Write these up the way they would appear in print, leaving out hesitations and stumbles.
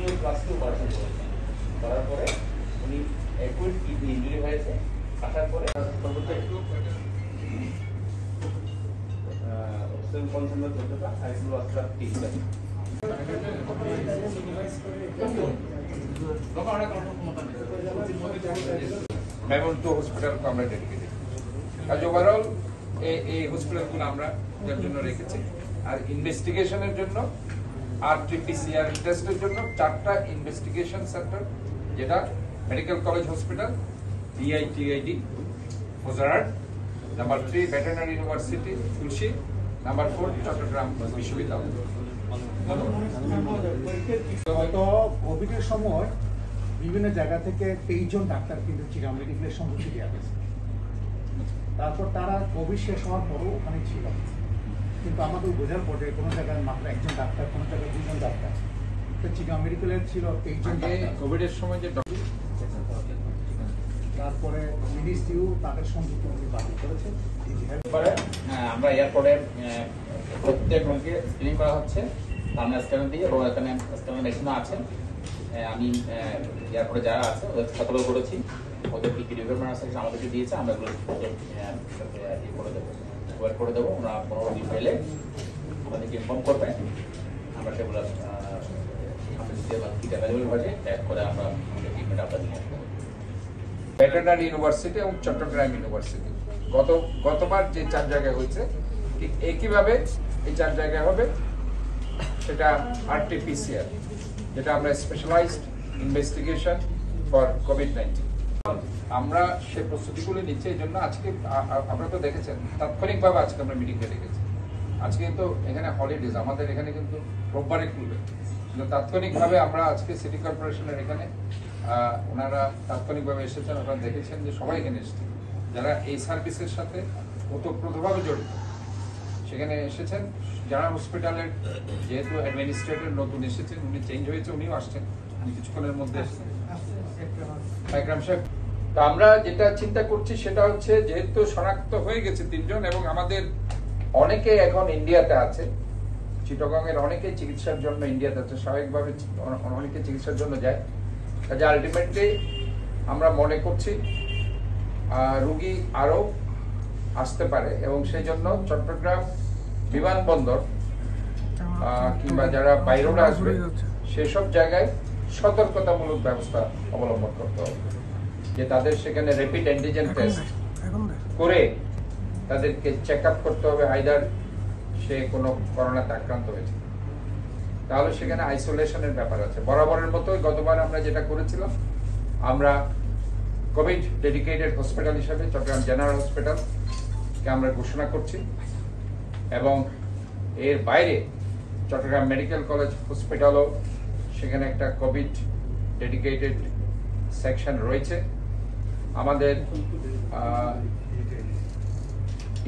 ওই ক্লাসকে অপারেশন করেছেন, করার পরে উনি অ্যাকুইট কিডনি ইনজুরি হয়েছে, আসার পরে সর্বোচ্চ একটু অক্সিজেন কনসেন্ট্রেট করতে পারে আর এগুলো আসলে ঠিক আছে। মেমোরিয়াল হসপিটালকে আমরা ডেডিকেটেড কাজ ওভারঅল এই হসপিটালগুলো আমরা যার জন্য রেখেছি। আর ইনভেস্টিগেশনের জন্য RT-PCR টেস্টের জন্য 4টা ইনভেস্টিগেশন সেন্টার, যেটা medical college hospital, BITID Fauzdarhat, number 3 veterinary university Tulsi, number 4 Chattogram বিশ্ববিদ্যালয়। গত কোভিডের সময় বিভিন্ন জায়গা থেকে 23 জন ডাক্তার কিন্তু চিরাম মেডিকেলের সম্মুখে দেওয়া গেছে। তারপর তারা কোভিড শেষ হওয়ার পরও ওখানে ছিল, কিন্তু আমাদের বোঝার পরে কোনো জায়গায় মাত্র একজন ডাক্তার, কোনো জায়গায় 2 জন ডাক্তার। তো চিরাম মেডিকেলের ছিল 23 জন কোভিডের সময় যে তারপরে মিনিস্ট্রিও তাদের সংযুক্ত বাতিল করেছে। আমরা এয়ারপোর্টে প্রত্যেক রোগীকে স্ক্রিনিং করা হচ্ছে আমরা স্ক্যানার দিয়ে, এবং এখানে স্ক্যানার মেশিনও আছে। আমি এয়ারপোর্টে যারা আছে ওদের সতর্ক করেছি, ওদের কি কি রিকোয়ারমেন্ট আছে আমাদেরকে দিয়েছে, আমরা এগুলো করে দেবো। ওরা কোনো রোগী পেলে আমাদেরকে ইনফর্ম করবে, আমরা সেগুলো কিট অ্যাভেলেবল হয়েছে ট্যাগ করে আমরা আমাদের ট্রিটমেন্ট আপনাদের নিয়ে আসবো। ভেটেরিনারি ইউনিভার্সিটি এবং চট্টগ্রাম ইউনিভার্সিটি গতবার যে 4 জায়গায় হয়েছে ঠিক একইভাবে এই 4 জায়গায় হবে। সেটা RT-PCR, যেটা আমরা স্পেশালাইজড ইনভেস্টিগেশন ফর কোভিড-19। আমরা সে প্রস্তুতিগুলো নিচ্ছি। এই জন্য আজকে আপনারা তো দেখেছেন তাৎক্ষণিকভাবে আজকে আমরা মিটিংটা ডেকেছি। আজকে তো এখানে হলিডেজ, আমাদের এখানে কিন্তু রোববারে খুলবে, কিন্তু তাৎক্ষণিকভাবে আমরা আজকে সিটি কর্পোরেশনের এখানে ওনারা তাৎক্ষণিকভাবে এসেছেন। আপনারা দেখেছেন যে সবাই এখানে এসেছেন যারা এই সার্ভিসের সাথে ওতপ্রোতভাবে জড়িত, সেখানে এসেছেন। যারা হসপিটালের যেহেতু অ্যাডমিনিস্ট্রেটর নতুন এসেছেন, উনি চেঞ্জ হয়েছে, উনিও আসছেন কিছুক্ষণের মধ্যে আসছেন একরাম সাহেব। তো আমরা যেটা চিন্তা করছি সেটা হচ্ছে, যেহেতু শনাক্ত হয়ে গেছে 3 জন এবং আমাদের অনেকে এখন ইন্ডিয়াতে আছে, চিটাগং এর অনেকে চিকিৎসার জন্য ইন্ডিয়াতে আছে, স্বাভাবিকভাবে অনেকে চিকিৎসার জন্য যায়। কাজে আলটিমেটলি আমরা মনে করছি রোগী আরো আসতে পারে, এবং সেই জন্য চট্টগ্রাম বিমানবন্দর কিংবা যারা বাইরে আসবে সেসব জায়গায় সতর্কতামূলক ব্যবস্থা অবলম্বন করতে হবে, যে তাদের সেখানে র্যাপিড অ্যান্টিজেন টেস্ট করে তাদেরকে চেক আপ করতে হবে, আইদার সে কোনো করোনাতে আক্রান্ত হয়েছে, তাহলে সেখানে আইসোলেশনের ব্যাপার আছে। বরাবরের মতোই গতবার আমরা যেটা করেছিলাম, আমরা কোভিড ডেডিকেটেড হসপিটাল হিসেবে চট্টগ্রাম জেনারেল হসপিটালকে আমরা ঘোষণা করছি, এবং এর বাইরে চট্টগ্রাম মেডিকেল কলেজ হসপিটালও সেখানে একটা কোভিড ডেডিকেটেড সেকশন রয়েছে। আমাদের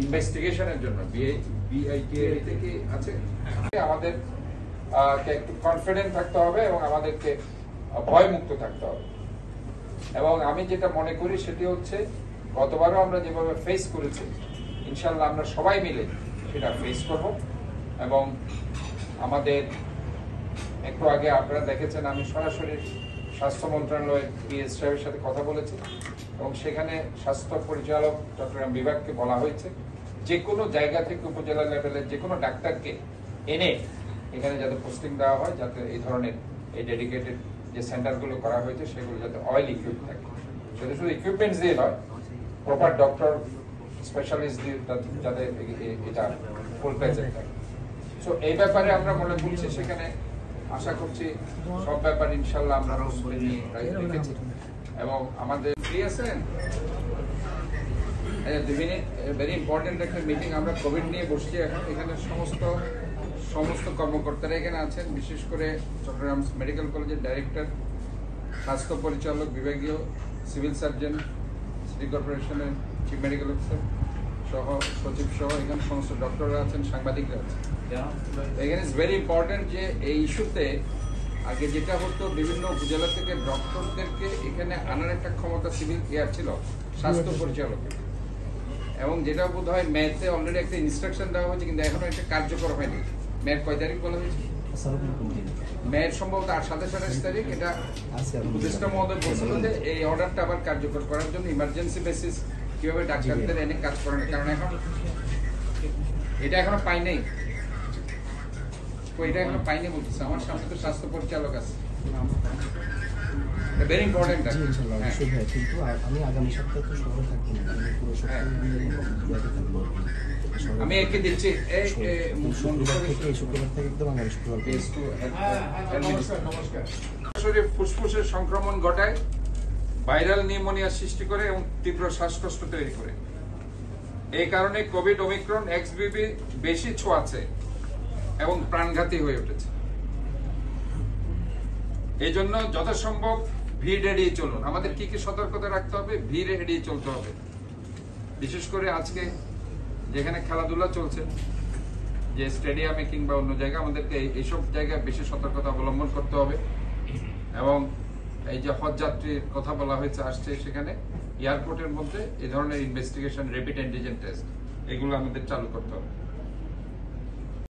ইনভেস্টিগেশনের জন্য BITID থেকে আছে। আমাদের একটু কনফিডেন্ট থাকতে হবে এবং আমাদেরকে ভয়মুক্ত থাকতে হবে। এবং আমি যেটা মনে করি সেটি হচ্ছে, গতবারও আমরা যেভাবে ফেস করেছি, ইনশাল্লাহ আমরা সবাই মিলে সেটা ফেস করব। এবং আমাদের একটু আগে আপনারা দেখেছেন, আমি সরাসরি স্বাস্থ্য মন্ত্রণালয়ের PS সাহেবের সাথে কথা বলেছি, এবং সেখানে স্বাস্থ্য পরিচালক চট্টগ্রাম বিভাগকে বলা হয়েছে যে কোনো জায়গা থেকে উপজেলা লেভেলের যে কোনো ডাক্তারকে এনে এখানে যাতে পোস্টিং দেওয়া হয়, যাতে এই ধরনের এই ডেডিকেটেড যে সেন্টারগুলো করা হয়েছে সেগুলো যাতে অয়েল ইকুইপ থাকে, সেটা শুধু ইকুইপমেন্টস দিয়ে নয়, প্রপার ডক্টর স্পেশালিস্ট দিয়ে যাতে এটা ফুল প্রেজেন্ট থাকে। সো এই ব্যাপারে আমরা মনে করছি, সেখানে আশা করছি সব ব্যাপার ইনশাল্লাহ আমরা রেখেছি। এবং আমাদের ফ্রি আছেন, ভেরি ইম্পর্টেন্ট একটা মিটিং আমরা কোভিড নিয়ে বসছি এখন। এখানে সমস্ত কর্মকর্তারা এখানে আছেন, বিশেষ করে চট্টগ্রাম মেডিকেল কলেজের ডাইরেক্টর, স্বাস্থ্য পরিচালক, বিভাগীয় সিভিল সার্জন, সিটি কর্পোরেশনের চিফ মেডিকেল অফিসার সহ সচিব সহ এখানে সমস্ত ডক্টররা আছেন, সাংবাদিকরা আছেন। এখানে ইজ ভেরি ইম্পর্টেন্ট যে এই ইস্যুতে আগে যেটা হতো, বিভিন্ন উপজেলা থেকে ডক্টরদেরকে এখানে আনার একটা ক্ষমতা সিভিল ছিল স্বাস্থ্য পরিচালকের, এবং যেটা বোধ হয় মেতে অলরেডি একটা ইনস্ট্রাকশন দেওয়া হয়েছে, কিন্তু এখনো একটা কার্যকর হয়নি। মেয়ের কয় তারিখ বলা হয়েছে? মেয়ের সম্ভবত 27 তারিখ এটা উপদেষ্টা মহোদয় বলছিল যে এই অর্ডারটা আবার কার্যকর করার জন্য ইমার্জেন্সি বেসিস কিভাবে ডাক্তারদের এনে কাজ করেন, কারণ এখন এটা এখনো পাই নাই। এটা এখনো পাইনি বলতেছে, আমার সামনে তো স্বাস্থ্য পরিচালক আছে। Very important. কিন্তু আমি আগামী সপ্তাহে তো শহরে থাকবো না, পুরো সপ্তাহে আমি একে দিচ্ছি শুক্রবার থেকে একদম আগামী শুক্রবার সরাসরি ফুসফুসের সংক্রমণ ঘটায়, ভাইরাল নিউমোনিয়া সৃষ্টি করে এবং তীব্র শ্বাসকষ্ট তৈরি করে। এই কারণে কোভিড ওমিক্রন XBB বেশি ছোঁয়াচে এবং প্রাণঘাতী হয়ে উঠেছে। এই জন্য যথাসম্ভব ভিড় এড়িয়ে চলুন। আমাদের কি কি সতর্কতা রাখতে হবে? ভিড় এড়িয়ে চলতে হবে। বিশেষ করে আজকে যেখানে খেলাধুলা চলছে, যে স্টেডিয়ামে কিংবা অন্য জায়গায়, আমাদেরকে এইসব জায়গায় বেশি সতর্কতা অবলম্বন করতে হবে। এবং এই যে হজ যাত্রীর কথা বলা হয়েছে আসছে, সেখানে এয়ারপোর্টের মধ্যে এই ধরনের ইনভেস্টিগেশন, র্যাপিড অ্যান্টিজেন টেস্ট, এগুলো আমাদের চালু করতে হবে।